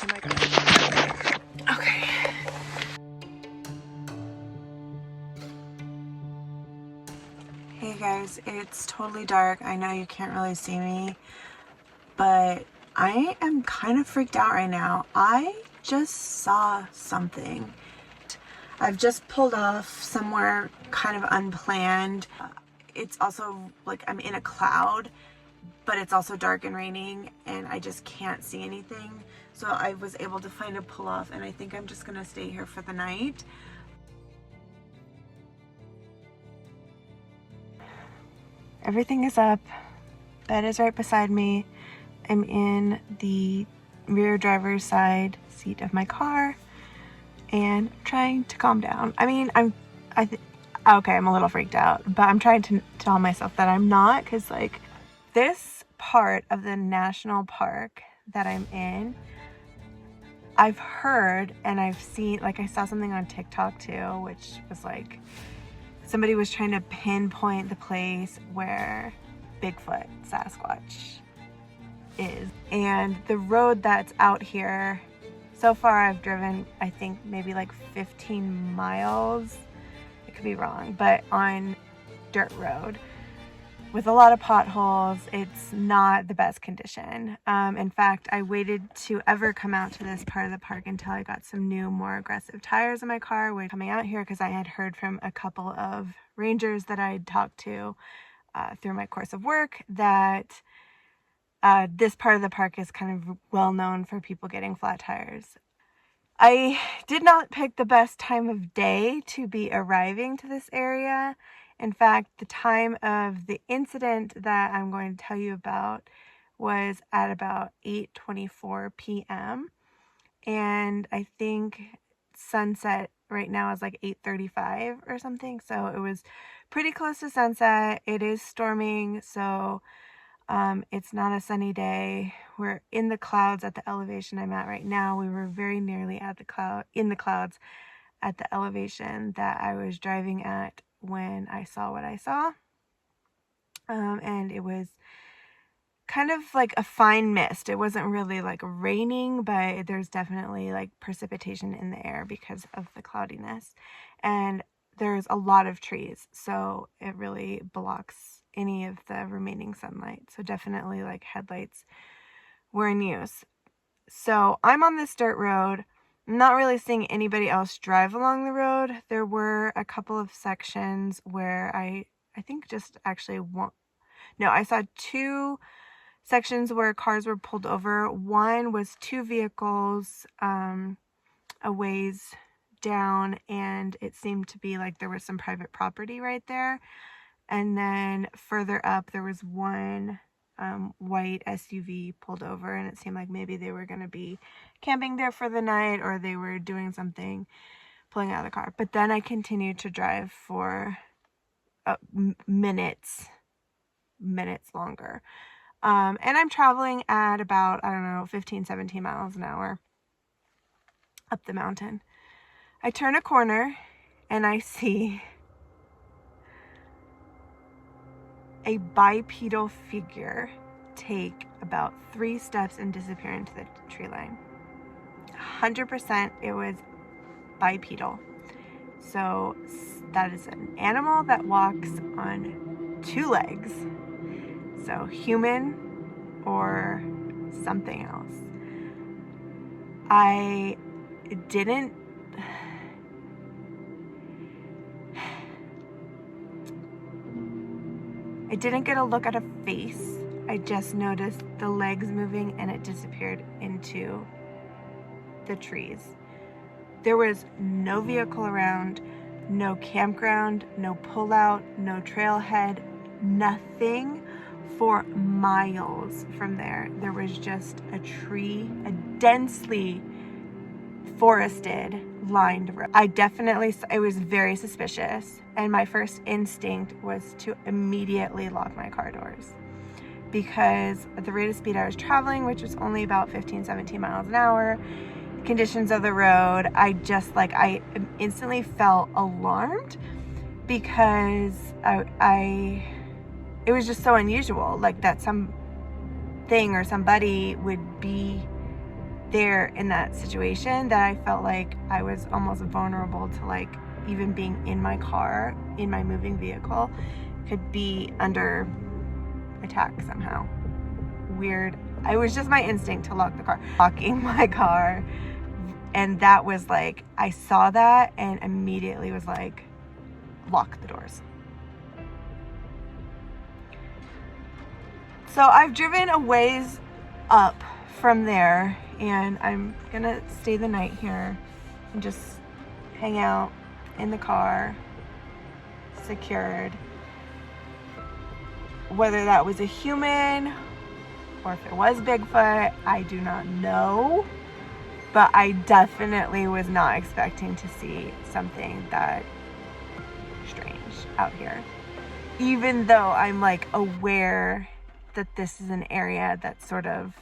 Oh my god. Okay. Hey guys, it's totally dark. I know you can't really see me, but I am kind of freaked out right now. I just saw something. I've just pulled off somewhere kind of unplanned. It's also like I'm in a cloud, but it's also dark and raining and I just can't see anything. So I was able to find a pull off and I think I'm just gonna stay here for the night. Everything is up. Bed is right beside me. I'm in the rear driver's side seat of my car and trying to calm down. I mean, okay, I'm a little freaked out, but I'm trying to tell myself that I'm not, because like this part of the national park that I'm in, I've heard and I've seen, like I saw something on TikTok too, which was like somebody was trying to pinpoint the place where BIGFOOT, SASQUATCH is. And the road that's out here, so far I've driven, I think maybe like 15 miles. I could be wrong, but on dirt road with a lot of potholes. It's not the best condition. In fact, I waited to ever come out to this part of the park until I got some new, more aggressive tires in my car when coming out here, because I had heard from a couple of rangers that I had talked to through my course of work that this part of the park is kind of well known for people getting flat tires. I did not pick the best time of day to be arriving to this area. In fact, the time of the incident that I'm going to tell you about was at about 8:24 p.m. And I think sunset right now is like 8:35 or something. So it was pretty close to sunset. It is storming, so it's not a sunny day. We're in the clouds at the elevation I'm at right now. We were very nearly at in the clouds at the elevation that I was driving at when I saw what I saw. And it was kind of like a fine mist. It wasn't really like raining, but there's definitely like precipitation in the air because of the cloudiness. And there's a lot of trees, so it really blocks any of the remaining sunlight. So definitely like headlights were in use. So I'm on this dirt road, not really seeing anybody else drive along the road. There were a couple of sections where I think just actually I saw two sections where cars were pulled over. One was two vehicles a ways down, and it seemed to be like there was some private property right there. And then further up, there was one white SUV pulled over, and it seemed like maybe they were going to be camping there for the night, or they were doing something, pulling out of the car. But then I continued to drive for minutes longer. And I'm traveling at about, 15, 17 miles an hour up the mountain. I turn a corner and I see a bipedal figure take about 3 steps and disappear into the tree line. 100% it was bipedal. So that is an animal that walks on 2 legs. So human or something else. I didn't get a look at a face. I just noticed the legs moving and it disappeared into the trees. There was no vehicle around, no campground, no pullout, no trailhead, nothing for miles from there. There was just a tree, a densely forested, lined road. It was very suspicious, and my first instinct was to immediately lock my car doors, because at the rate of speed I was traveling, which was only about 15, 17 miles an hour, conditions of the road, I instantly felt alarmed, because it was just so unusual, like that something or somebody would be there in that situation that I felt like I was almost vulnerable to, like, even being in my car, in my moving vehicle, could be under attack somehow. Weird. It was just my instinct to lock the car. Locking my car. And that was like, I saw that and immediately was like, lock the doors. So I've driven a ways up from there, and I'm gonna stay the night here and just hang out in the car, secured. Whether that was a human or if it was Bigfoot, I do not know. But I definitely was not expecting to see something that strange out here. Even though I'm like aware that this is an area that sort of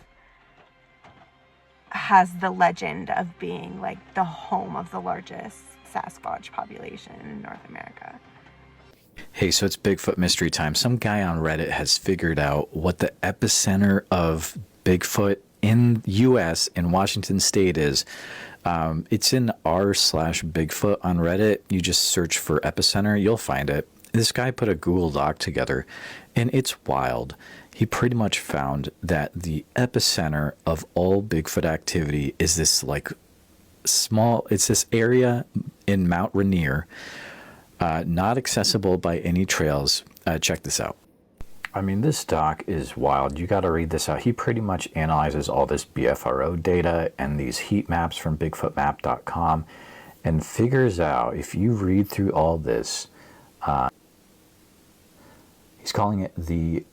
has the legend of being like the home of the largest Sasquatch population in North America. Hey, so it's Bigfoot mystery time. Some guy on Reddit has figured out what the epicenter of Bigfoot in U.S. in Washington State is. It's in r/Bigfoot on Reddit. You just search for epicenter, you'll find it. This guy put a Google Doc together, and it's wild. He pretty much found that the epicenter of all Bigfoot activity is this like small, it's this area in Mount Rainier, not accessible by any trails. Check this out. I mean, this doc is wild. You got to read this out. He pretty much analyzes all this BFRO data and these heat maps from BigfootMap.com and figures out, if you read through all this, he's calling it the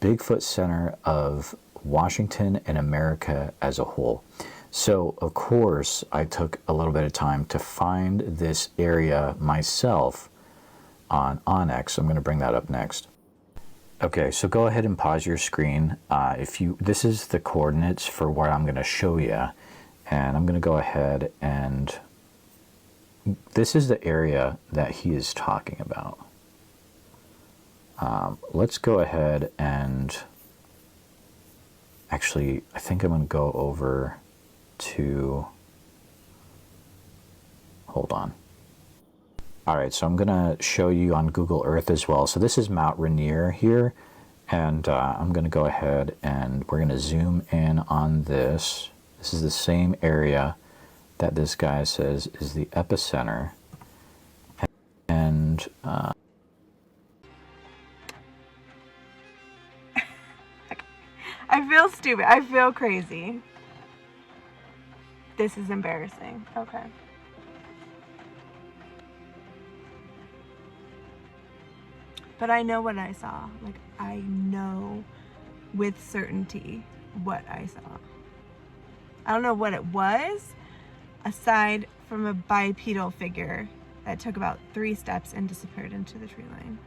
Bigfoot Center of Washington and America as a whole. So, of course, I took a little bit of time to find this area myself on Onyx. I'm going to bring that up next. Okay, so go ahead and pause your screen. This is the coordinates for where I'm going to show you, and I'm going to go ahead and this is the area that he is talking about. Let's go ahead and actually, I think I'm going to go over to, hold on. All right, so I'm going to show you on Google Earth as well. So this is Mount Rainier here, and I'm going to go ahead and we're going to zoom in on this. This is the same area that this guy says is the epicenter. And I feel stupid. I feel crazy. This is embarrassing. Okay. But I know what I saw. Like, I know with certainty what I saw. I don't know what it was, aside from a bipedal figure that took about 3 steps and disappeared into the tree line.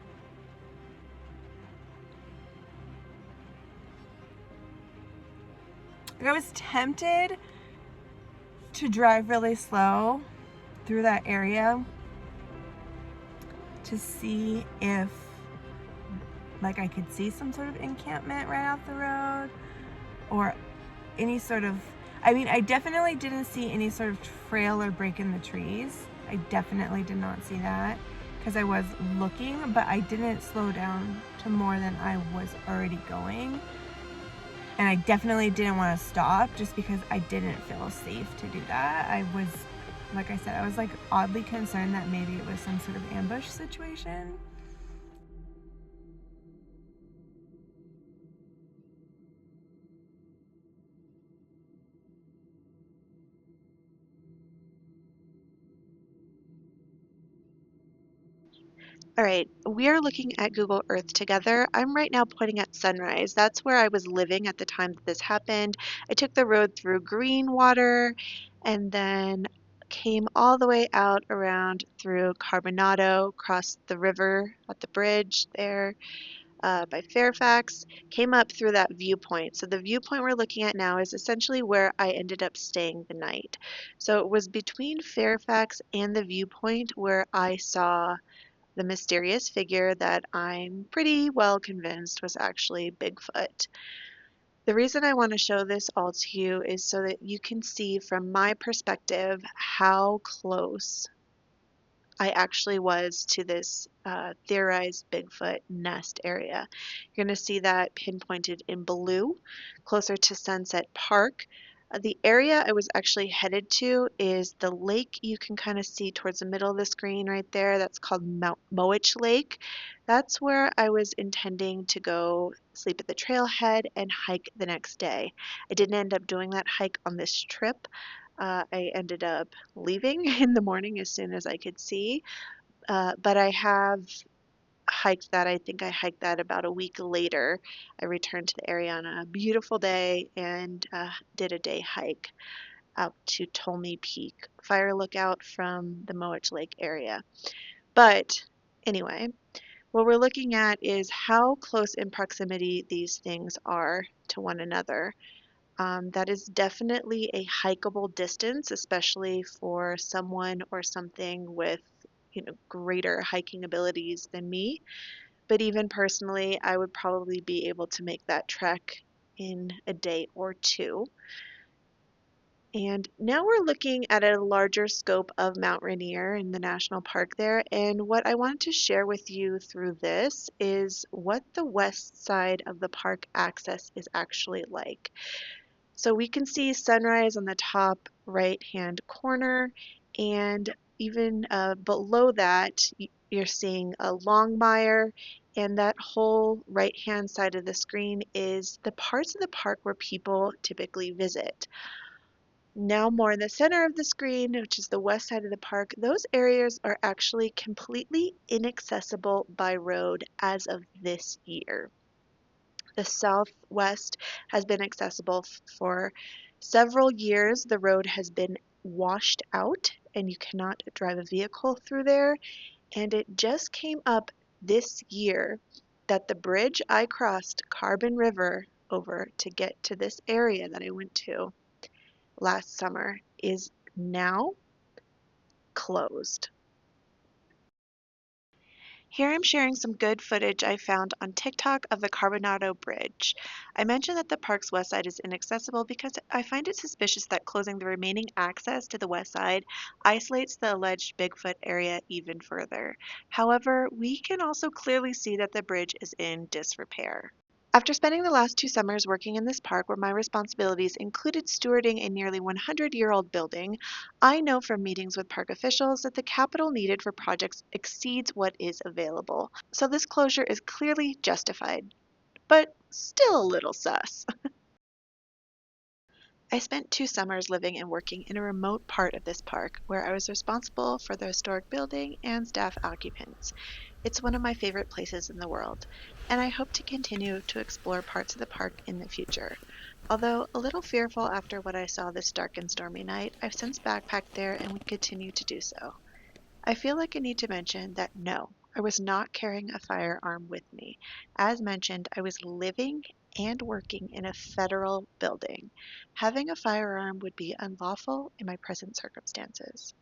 I was tempted to drive really slow through that area to see if like I could see some sort of encampment right off the road or any sort of, I mean, I definitely didn't see any sort of trail or break in the trees. I definitely did not see that because I was looking, but I didn't slow down to more than I was already going. And I definitely didn't want to stop just because I didn't feel safe to do that. I was, like I said, I was like oddly concerned that maybe it was some sort of ambush situation. All right, we are looking at Google Earth together. I'm right now pointing at Sunrise. That's where I was living at the time that this happened. I took the road through Greenwater and then came all the way out around through Carbonado, crossed the river at the bridge there by Fairfax, came up through that viewpoint. So the viewpoint we're looking at now is essentially where I ended up staying the night. So it was between Fairfax and the viewpoint where I saw the mysterious figure that I'm pretty well convinced was actually Bigfoot. The reason I want to show this all to you is so that you can see from my perspective how close I actually was to this theorized Bigfoot nest area. You're going to see that pinpointed in blue, closer to Sunset Park. The area I was actually headed to is the lake you can kind of see towards the middle of the screen right there. That's called Mount Moich Lake. That's where I was intending to go sleep at the trailhead and hike the next day. I didn't end up doing that hike on this trip. I ended up leaving in the morning as soon as I could see, but I have hiked that. I think I hiked that about a week later. I returned to the area on a beautiful day and did a day hike out to Tolmy Peak Fire Lookout from the Moach Lake area. But anyway, what we're looking at is how close in proximity these things are to one another. That is definitely a hikeable distance, especially for someone or something with, greater hiking abilities than me. But even personally, I would probably be able to make that trek in a day or two. And now we're looking at a larger scope of Mount Rainier in the national park there. And what I wanted to share with you through this is what the west side of the park access is actually like. So we can see sunrise on the top right-hand corner, and even below that, you're seeing a Longmire, and that whole right-hand side of the screen is the parts of the park where people typically visit. Now more in the center of the screen, which is the west side of the park, those areas are actually completely inaccessible by road as of this year. The southwest has been accessible for several years. The road has been washed out and you cannot drive a vehicle through there. And it just came up this year that the bridge I crossed Carbon River over to get to this area that I went to last summer is now closed. Here I'm sharing some good footage I found on TikTok of the Carbonado Bridge. I mentioned that the park's west side is inaccessible because I find it suspicious that closing the remaining access to the west side isolates the alleged Bigfoot area even further. However, we can also clearly see that the bridge is in disrepair. After spending the last 2 summers working in this park where my responsibilities included stewarding a nearly 100-year-old building, I know from meetings with park officials that the capital needed for projects exceeds what is available. So this closure is clearly justified, but still a little sus. I spent 2 summers living and working in a remote part of this park where I was responsible for the historic building and staff occupants. It's one of my favorite places in the world, and I hope to continue to explore parts of the park in the future. Although a little fearful after what I saw this dark and stormy night, I've since backpacked there and would continue to do so. I feel like I need to mention that no, I was not carrying a firearm with me. As mentioned, I was living and working in a federal building. Having a firearm would be unlawful in my present circumstances.